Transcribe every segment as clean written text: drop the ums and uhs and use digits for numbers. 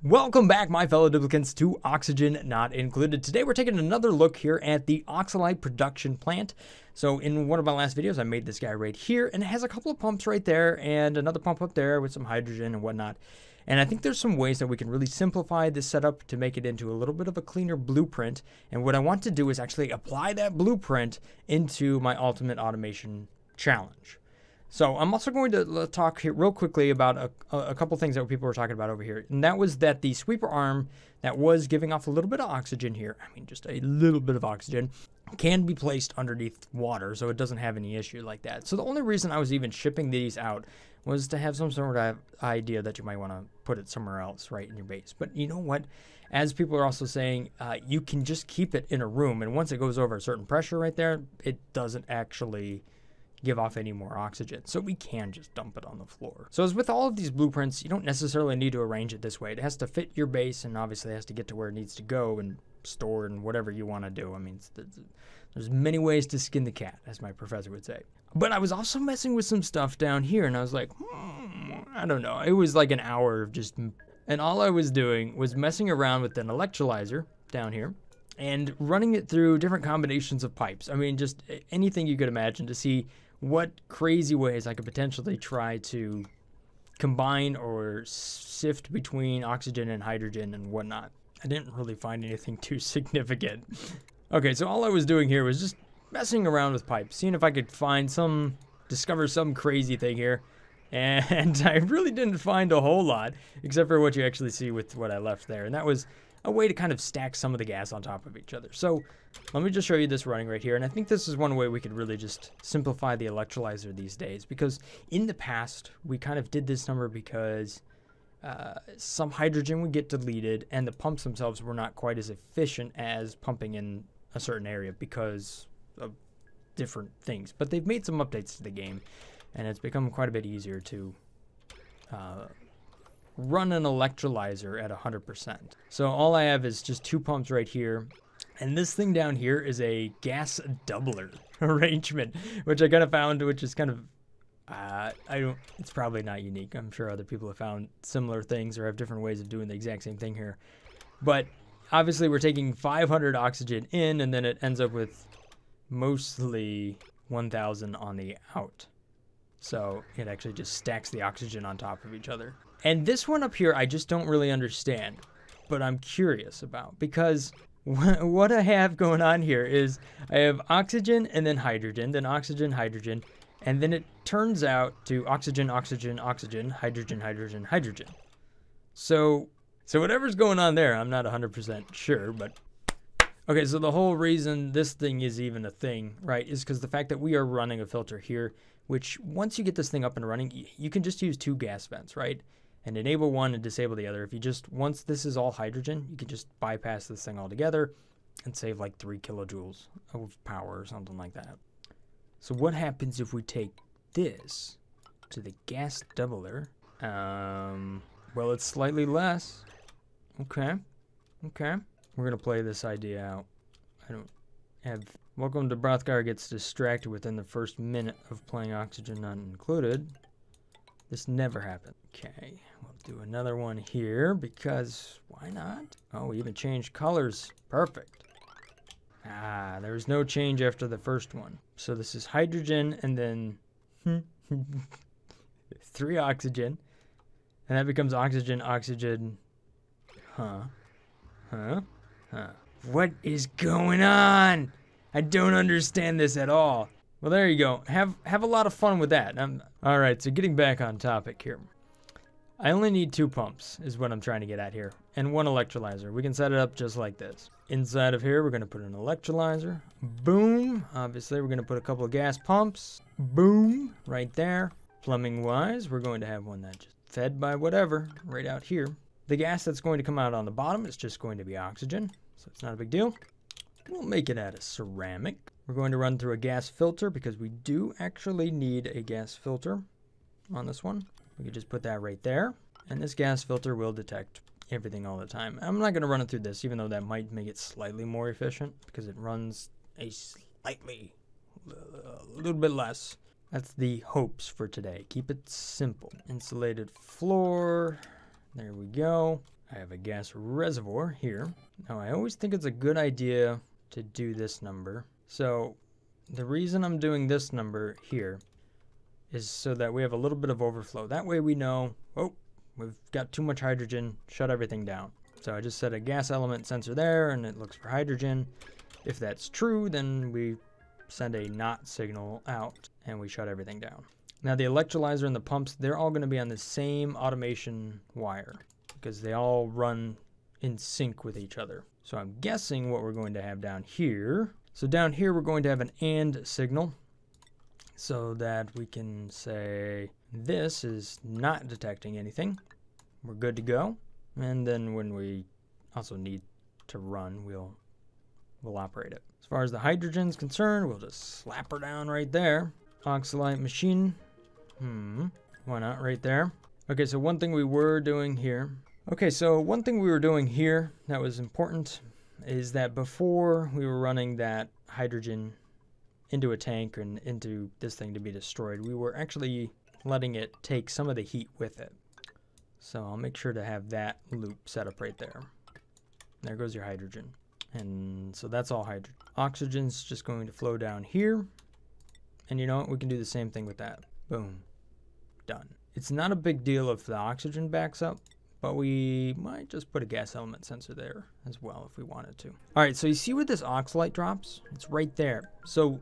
Welcome back, my fellow duplicants, to Oxygen Not Included. Today we're taking another look here at the Oxylite production plant. So in one of my last videos, I made this guy right here, and it has a couple of pumps right there and another pump up there with some hydrogen and whatnot. And I think there's some ways that we can really simplify this setup to make it into a little bit of a cleaner blueprint. And what I want to do is actually apply that blueprint into my ultimate automation challenge. So I'm also going to talk here real quickly about a couple things that people were talking about over here. And that was that the sweeper arm that was giving off a little bit of oxygen here, I mean just a little bit of oxygen, can be placed underneath water so it doesn't have any issue like that. So the only reason I was even shipping these out was to have some sort of idea that you might want to put it somewhere else right in your base. But you know what? As people are also saying, you can just keep it in a room, and once it goes over a certain pressure right there, it doesn't actually give off any more oxygen. So we can just dump it on the floor. So as with all of these blueprints, you don't necessarily need to arrange it this way. It has to fit your base and obviously it has to get to where it needs to go and store and whatever you want to do. I mean, there's many ways to skin the cat, as my professor would say. But I was also messing with some stuff down here and I was like, I don't know. It was like an hour of just, and all I was doing was messing around with an electrolyzer down here and running it through different combinations of pipes. I mean, just anything you could imagine to see what crazy ways I could potentially try to combine or sift between oxygen and hydrogen and whatnot. I didn't really find anything too significant. Okay, so all I was doing here was just messing around with pipes, seeing if I could discover some crazy thing here. And I really didn't find a whole lot, except for what you actually see with what I left there. And that was a way to kind of stack some of the gas on top of each other. So let me just show you this running right here. And I think this is one way we could really just simplify the electrolyzer these days, because in the past, we kind of did this number because some hydrogen would get deleted and the pumps themselves were not quite as efficient as pumping in a certain area because of different things. But they've made some updates to the game and it's become quite a bit easier to run an electrolyzer at 100%. So all I have is just two pumps right here. And this thing down here is a gas doubler arrangement, which I kind of found, which is kind of, it's probably not unique. I'm sure other people have found similar things or have different ways of doing the exact same thing here. But obviously we're taking 500 oxygen in and then it ends up with mostly 1,000 on the out. So it actually just stacks the oxygen on top of each other. And this one up here, I just don't really understand, but I'm curious about, because what I have going on here is I have oxygen and then hydrogen, hydrogen, and then it turns out to oxygen, oxygen, oxygen, hydrogen, hydrogen, hydrogen. So whatever's going on there, I'm not 100% sure, but okay, so the whole reason this thing is even a thing, right, is because the fact that we are running a filter here, which once you get this thing up and running, you can just use two gas vents, right? And enable one and disable the other. If you just, once this is all hydrogen, you can just bypass this thing altogether and save like 3 kilojoules of power or something like that. So what happens if we take this to the gas doubler? Well, it's slightly less. Okay. We're gonna play this idea out. Welcome to Brothgar gets distracted within the first minute of playing Oxygen Not Included. This never happened. Okay, we'll do another one here because why not? Oh, we even changed colors. Perfect. Ah, there's no change after the first one. So this is hydrogen and then 3 oxygen. And that becomes oxygen, oxygen. What is going on? I don't understand this at all. Well, there you go. Have a lot of fun with that. All right, so getting back on topic here. I only need 2 pumps is what I'm trying to get at here, and 1 electrolyzer. We can set it up just like this. Inside of here, we're going to put an electrolyzer. Boom. Obviously, we're going to put a couple of gas pumps. Boom. Right there. Plumbing-wise, we're going to have one that's just fed by whatever right out here. The gas that's going to come out on the bottom is just going to be oxygen, so it's not a big deal. We'll make it out of ceramic. We're going to run through a gas filter because we do actually need a gas filter on this one. We can just put that right there. And this gas filter will detect everything all the time. I'm not going to run it through this, even though that might make it slightly more efficient because it runs a little bit less. That's the hopes for today. Keep it simple. Insulated floor. There we go. I have a gas reservoir here. Now I always think it's a good idea to do this number. So the reason I'm doing this number here is so that we have a little bit of overflow. That way we know, oh, we've got too much hydrogen, shut everything down. So I just set a gas element sensor there and it looks for hydrogen. If that's true, then we send a not signal out and we shut everything down. Now the electrolyzer and the pumps, they're all going to be on the same automation wire because they all run in sync with each other. So I'm guessing what we're going to have down here. So down here we're going to have an AND signal so that we can say this is not detecting anything. We're good to go. And then when we also need to run, we'll operate it. As far as the hydrogen's concerned, we'll just slap her down right there. Oxylite machine. Why not right there? Okay, so one thing we were doing here. Okay, so one thing we were doing here that was important is that before we were running that hydrogen into a tank and into this thing to be destroyed, we were actually letting it take some of the heat with it. So I'll make sure to have that loop set up right there. There goes your hydrogen. And so that's all hydrogen. Oxygen's just going to flow down here. And you know what? We can do the same thing with that. Boom. Done. It's not a big deal if the oxygen backs up, but we might just put a gas element sensor there as well if we wanted to. All right, so you see where this oxylite drops? It's right there. So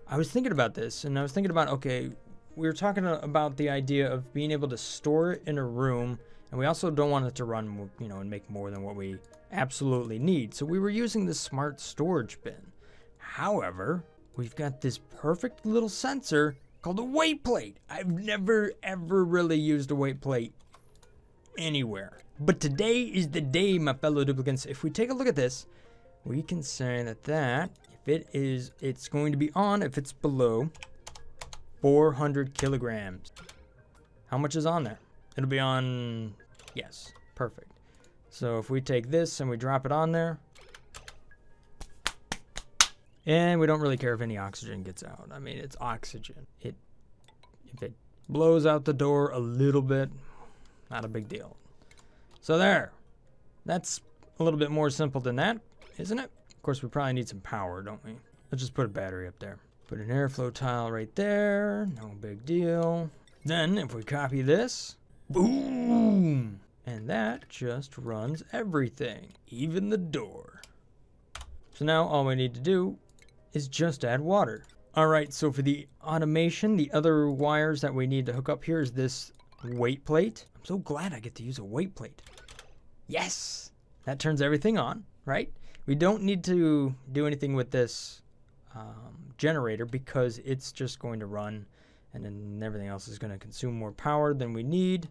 I was thinking about this, and I was thinking about, okay, we were talking about the idea of being able to store it in a room, and we also don't want it to run, you know, and make more than what we absolutely need. So we were using this smart storage bin. However, we've got this perfect little sensor called a weight plate. I've never, ever really used a weight plate anywhere. But today is the day, my fellow duplicants. If we take a look at this, we can say that if it's going to be on if it's below 400 kilograms. How much is on there? It'll be on, yes, perfect. So if we take this and we drop it on there, and we don't really care if any oxygen gets out. I mean, it's oxygen. If it blows out the door a little bit, not a big deal. So there. That's a little bit more simple than that, isn't it? Of course, we probably need some power, don't we? Let's just put a battery up there. Put an airflow tile right there. No big deal. Then, if we copy this, boom! And that just runs everything, even the door. So now all we need to do is just add water. All right, so for the automation, the other wires that we need to hook up here is this weight plate. I'm so glad I get to use a weight plate. Yes! That turns everything on, right? We don't need to do anything with this generator because it's just going to run and then everything else is going to consume more power than we need.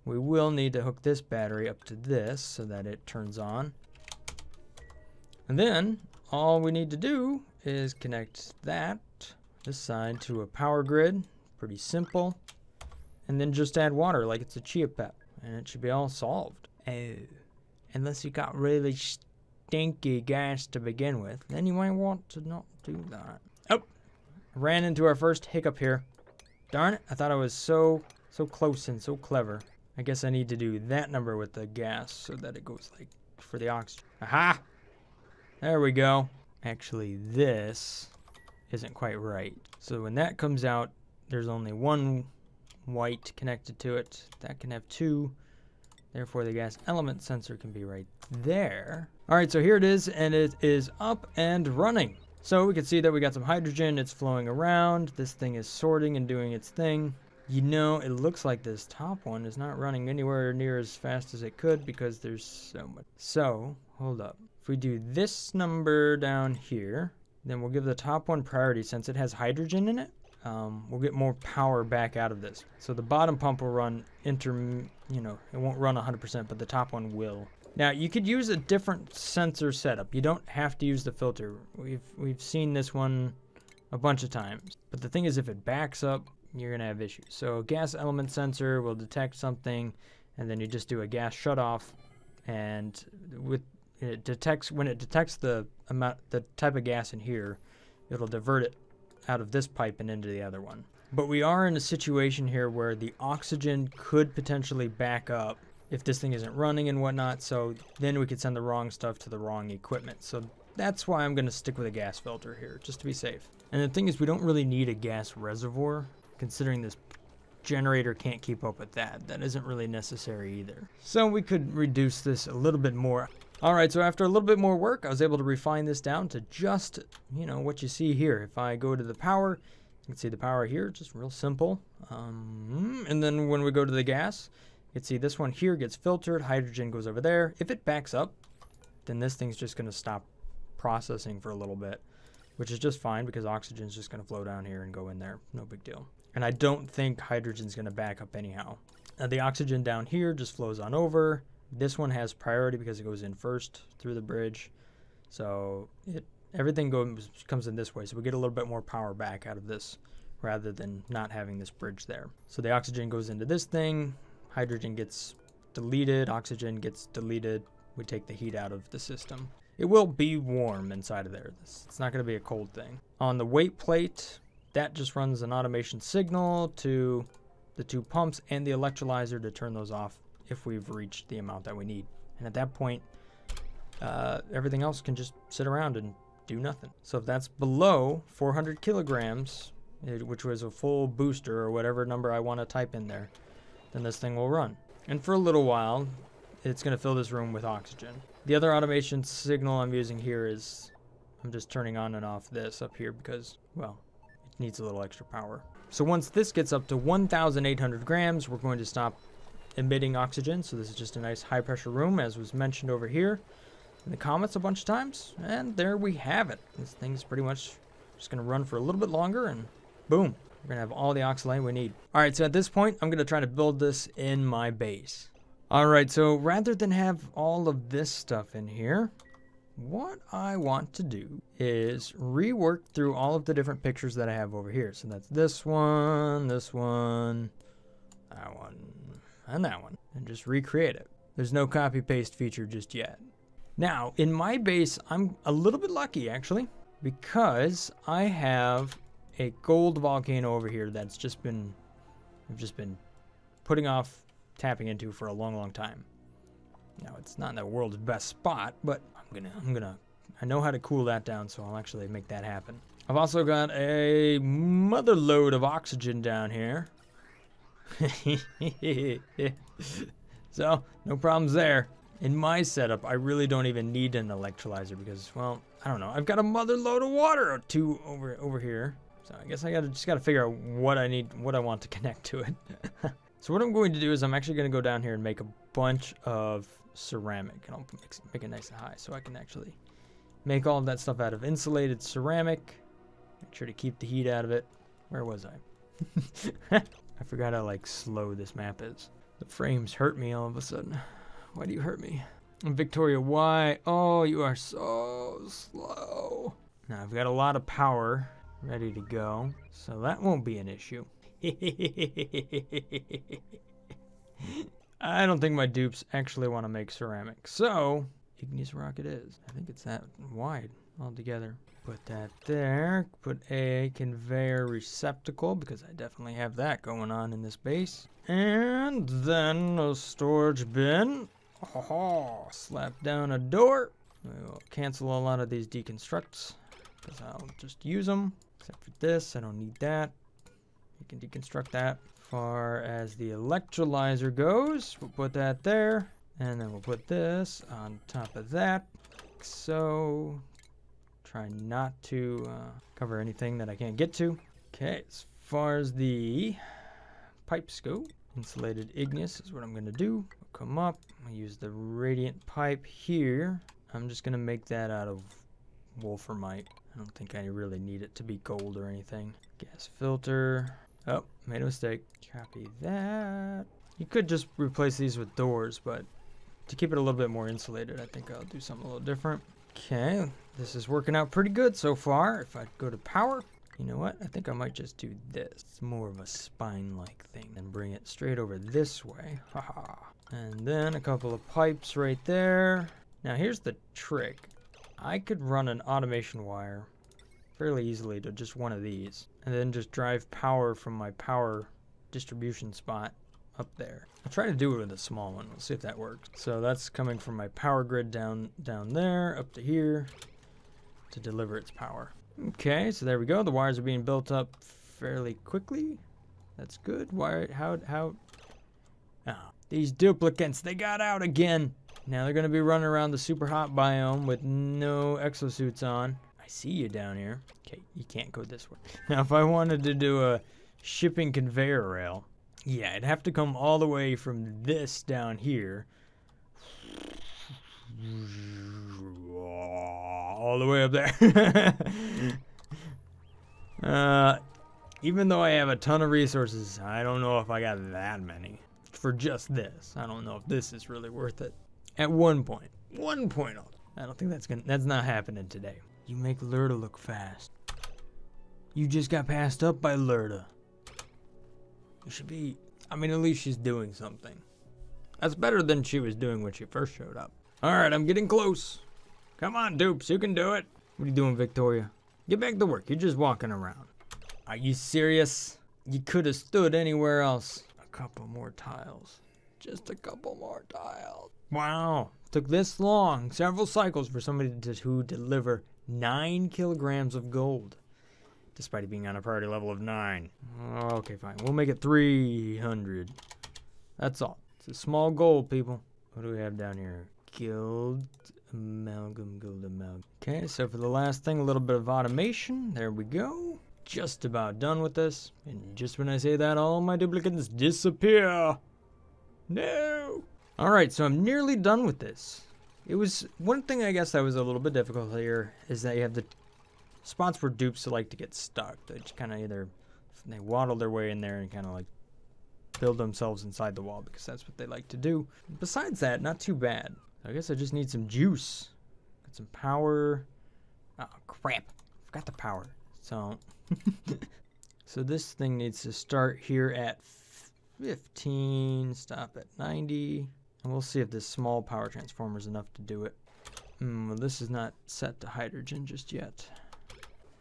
We will need to hook this battery up to this so that it turns on. And then all we need to do is connect this side to a power grid. Pretty simple. And then just add water like it's a chia pet. And it should be all solved. Oh, unless you got really stinky gas to begin with, then you might want to not do that. Oh, ran into our first hiccup here. Darn it, I thought I was so close and so clever. I guess I need to do that number with the gas so that it goes like for the oxygen. Aha! There we go. Actually, this isn't quite right. So when that comes out, there's only one white connected to it. That can have two. Therefore, the gas element sensor can be right there. All right, so here it is, and it is up and running. So we can see that we got some hydrogen. It's flowing around. This thing is sorting and doing its thing. You know, it looks like this top one is not running anywhere near as fast as it could because there's so much. So, hold up. If we do this number down here, then we'll give the top one priority since it has hydrogen in it. We'll get more power back out of this. So the bottom pump will run it won't run 100%, but the top one will. Now, you could use a different sensor setup. You don't have to use the filter. We've seen this one a bunch of times. But the thing is, if it backs up, you're going to have issues. So a gas element sensor will detect something, and then you just do a gas shutoff, and when it detects the type of gas in here, it'll divert it out of this pipe and into the other one. But we are in a situation here where the oxygen could potentially back up if this thing isn't running and whatnot. So then we could send the wrong stuff to the wrong equipment. So that's why I'm going to stick with a gas filter here, just to be safe. And the thing is, we don't really need a gas reservoir, considering this generator can't keep up with that. That isn't really necessary either. So we could reduce this a little bit more. All right, so after a little bit more work, I was able to refine this down to just, you know, what you see here. If I go to the power, you can see the power here, just real simple. And then when we go to the gas, you can see this one here gets filtered, hydrogen goes over there. If it backs up, then this thing's just gonna stop processing for a little bit, which is just fine because oxygen's just gonna flow down here and go in there, no big deal. And I don't think hydrogen's gonna back up anyhow. Now the oxygen down here just flows on over. This one has priority because it goes in first through the bridge. So everything comes in this way. So we get a little bit more power back out of this rather than not having this bridge there. So the oxygen goes into this thing. Hydrogen gets deleted. Oxygen gets deleted. We take the heat out of the system. It will be warm inside of there. It's not going to be a cold thing. On the weight plate, that just runs an automation signal to the two pumps and the electrolyzer to turn those off if we've reached the amount that we need. And at that point, everything else can just sit around and do nothing. So if that's below 400 kilograms, which was a full booster or whatever number I want to type in there, then this thing will run. And for a little while, it's going to fill this room with oxygen. The other automation signal I'm using here is I'm just turning on and off this up here because, well, it needs a little extra power. So once this gets up to 1,800 grams, we're going to stop emitting oxygen. So this is just a nice high pressure room, as was mentioned over here in the comments a bunch of times. And there we have it. This thing's pretty much just going to run for a little bit longer and boom, we're going to have all the oxylite we need. All right, so at this point, I'm going to try to build this in my base. All right, so rather than have all of this stuff in here, what I want to do is rework through all of the different pictures that I have over here. So that's this one, that one, and that one, and just recreate it. There's no copy paste feature just yet. Now, in my base, I'm a little bit lucky actually, because I have a gold volcano over here that's I've just been putting off tapping into for a long time. Now, it's not in the world's best spot, but I know how to cool that down, so I'll actually make that happen. I've also got a mother load of oxygen down here. So, no problems there. In my setup, I really don't even need an electrolyzer because, well, I don't know. I've got a mother load of water or two over here. So I guess I just gotta figure out what I want to connect to it. So what I'm going to do is I'm actually going to go down here and make a bunch of ceramic. And I'll make it nice and high so I can actually make all of that stuff out of insulated ceramic. Make sure to keep the heat out of it. Where was I? I forgot how slow this map is. The frames hurt me all of a sudden. Why do you hurt me? Victoria, why? Oh, you are so slow. Now I've got a lot of power ready to go, so that won't be an issue. I don't think my dupes actually want to make ceramic, so igneous rock it is. I think it's that wide altogether. Put that there. Put a conveyor receptacle because I definitely have that going on in this base. And then a storage bin. Oh, slap down a door. We will cancel a lot of these deconstructs because I'll just use them. Except for this, I don't need that. You can deconstruct that. As far as the electrolyzer goes, we'll put that there. And then we'll put this on top of that. So, try not to cover anything that I can't get to. Okay, as far as the pipes go, insulated igneous is what I'm going to do. I'll come up, I'll use the radiant pipe here. I'm just going to make that out of wolframite. I don't think I really need it to be gold or anything. Gas filter. Oh, made a mistake. Copy that. You could just replace these with doors, but to keep it a little bit more insulated, I think I'll do something a little different. Okay, this is working out pretty good so far. If I go to power, you know what? I think I might just do this. It's more of a spine-like thing and bring it straight over this way. Haha. And then a couple of pipes right there. Now here's the trick. I could run an automation wire fairly easily to just one of these and then just drive power from my power distribution spot up there. I'll try to do it with a small one. We'll see if that works. So that's coming from my power grid down there, up to here, to deliver its power. Okay, so there we go. The wires are being built up fairly quickly. That's good. How? Oh, these duplicates, they got out again. Now they're gonna be running around the super hot biome with no exosuits on. I see you down here. Okay, you can't go this way. Now if I wanted to do a shipping conveyor rail, yeah, it'd have to come all the way from this down here. All the way up there. Even though I have a ton of resources, I don't know if I got that many for just this. I don't know if this is really worth it. At one point, I don't think that's not happening today. You make Lurda look fast. You just got passed up by Lurda. You should be, I mean, at least she's doing something. That's better than she was doing when she first showed up. All right, I'm getting close. Come on, dupes, you can do it. What are you doing, Victoria? Get back to work, you're just walking around. Are you serious? You could have stood anywhere else. A couple more tiles. Just a couple more tiles. Wow, took this long, several cycles for somebody to deliver 9 kilograms of gold, despite it being on a priority level of 9. Okay, fine, we'll make it 300. That's all. It's a small goal, people. What do we have down here? Gold amalgam. Okay, so for the last thing, a little bit of automation. There we go. Just about done with this. And just when I say that, all my duplicates disappear. No. All right, so I'm nearly done with this. It was one thing I guess that was a little bit difficult here is that you have the spots where dupes like to get stuck. They just kind of they waddle their way in there and kind of like build themselves inside the wall because that's what they like to do. Besides that, not too bad. I guess I just need some juice. Got some power. Oh, crap. Forgot the power. So, so this thing needs to start here at 15, stop at 90. And we'll see if this small power transformer is enough to do it. Well, this is not set to hydrogen just yet.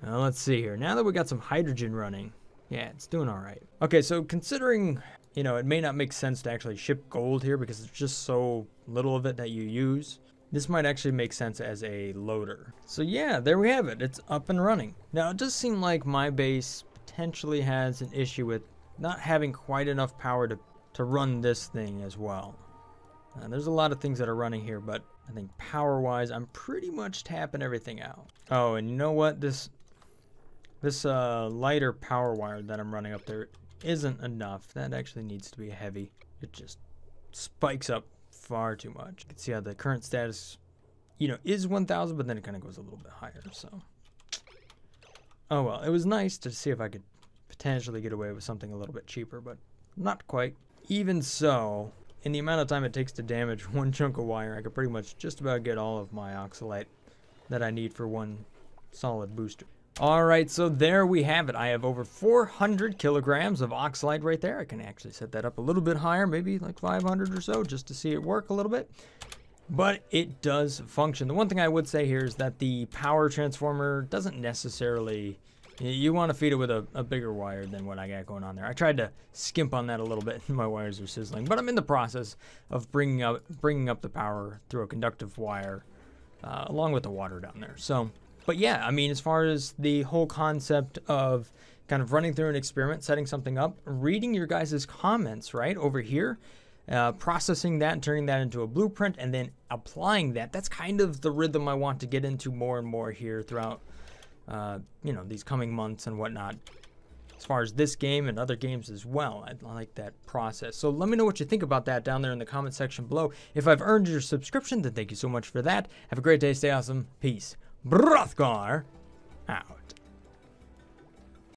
Well, let's see here. Now that we got some hydrogen running, yeah, it's doing all right. Okay, so considering, you know, it may not make sense to actually ship gold here because there's just so little of it that you use. This might actually make sense as a loader. So yeah, there we have it. It's up and running. Now, it does seem like my base potentially has an issue with not having quite enough power to run this thing as well. There's a lot of things that are running here, but I think power-wise, I'm pretty much tapping everything out. Oh, and you know what? This lighter power wire that I'm running up there isn't enough. That actually needs to be heavy. It just spikes up far too much. You can see how the current status, you know, is 1,000, but then it kind of goes a little bit higher, so. Oh well, it was nice to see if I could potentially get away with something a little bit cheaper, but not quite. Even so, in the amount of time it takes to damage one chunk of wire, I could pretty much just about get all of my Oxylite that I need for one solid booster. Alright, so there we have it. I have over 400 kilograms of Oxylite right there. I can actually set that up a little bit higher, maybe like 500 or so, just to see it work a little bit. But it does function. The one thing I would say here is that the power transformer doesn't necessarily... You want to feed it with a bigger wire than what I got going on there. I tried to skimp on that a little bit, and my wires are sizzling. But I'm in the process of bringing up the power through a conductive wire, along with the water down there. So, but yeah, I mean, as far as the whole concept of kind of running through an experiment, setting something up, reading your guys' comments right over here, processing that and turning that into a blueprint, and then applying that. That's kind of the rhythm I want to get into more and more here throughout you know, these coming months and whatnot, as far as this game and other games as well. I like that process. So let me know what you think about that down there in the comment section below. If I've earned your subscription, then thank you so much for that. Have a great day. Stay awesome. Peace. Brothgar out.